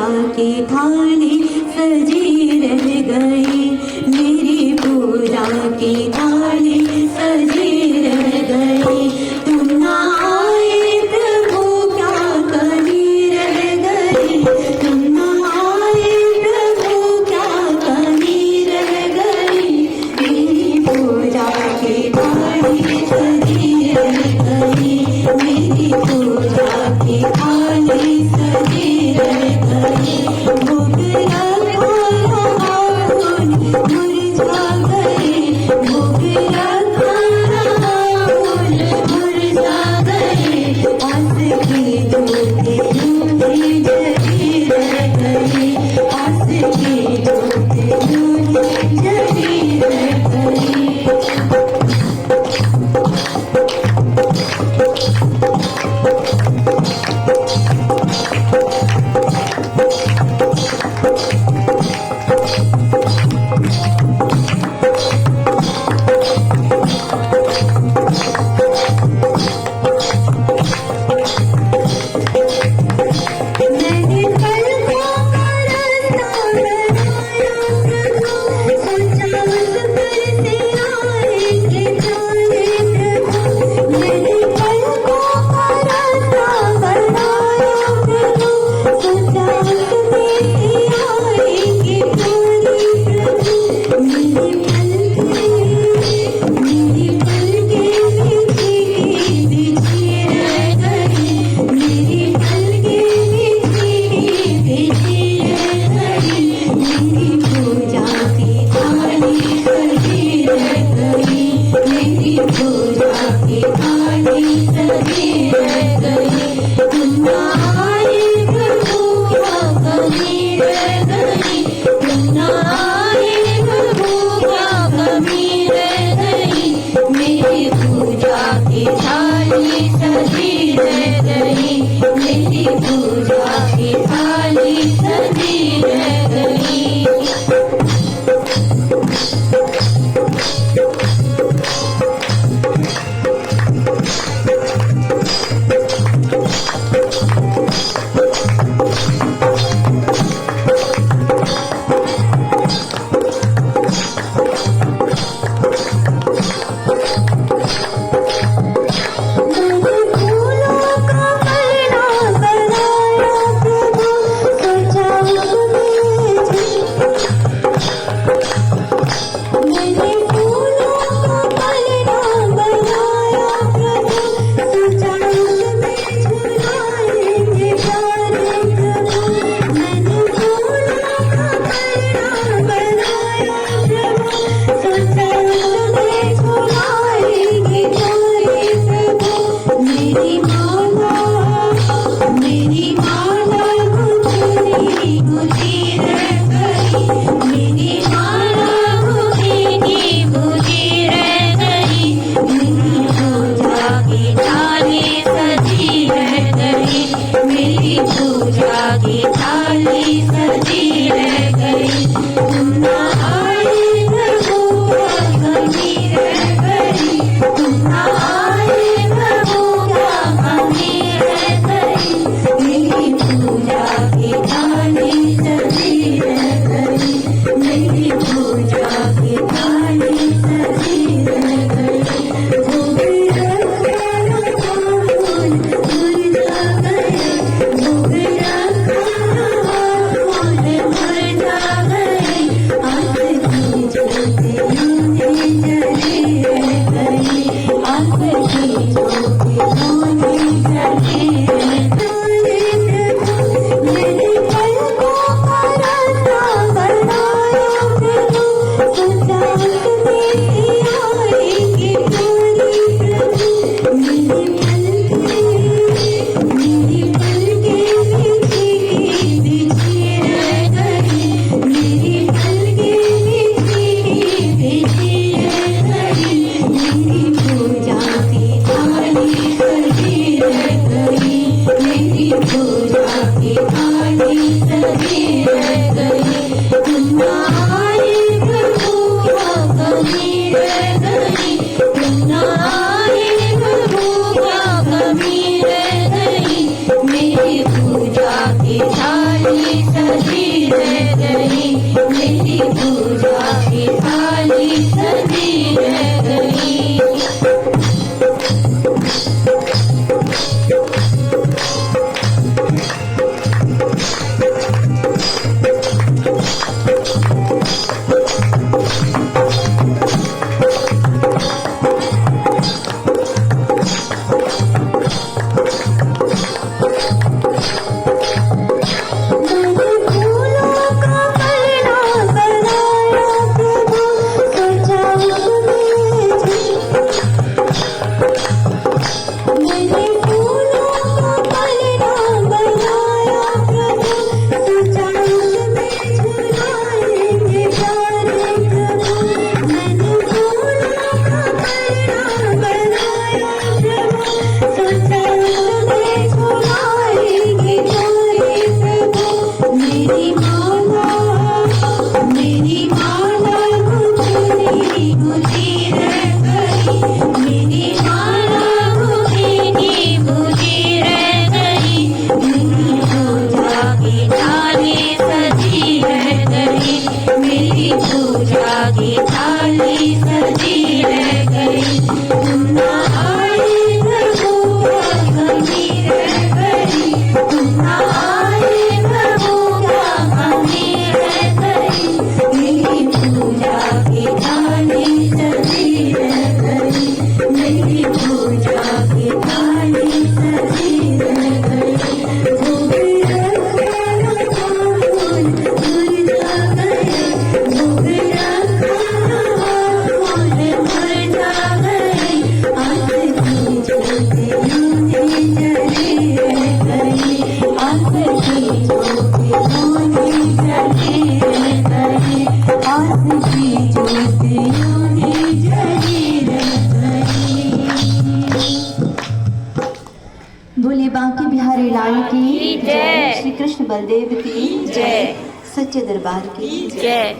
की थाली सजी रह गई, मेरी पूजा की थाली सजी रह गई। तुम ना आए प्रभु क्या कमी रह गई, तुम ना आए प्रभु क्या कमी रह गई। मेरी पूजा की थाली सजी रह गई, मेरी पूजा की थाली सजी रह गई। भोग लगाया फूल मुरझा गए, भोग लगाया फूल मुरझा गए। आस की ज्योति यूं ही जली रह गई, आस की ज्योति यूं ही जली रह गई। पूजा की थाली की ज्योत यूं ही जली रह गई। बोले बांके बिहारी लाल की जय। श्री कृष्ण बलदेव की जय। सच्चे दरबार की जय।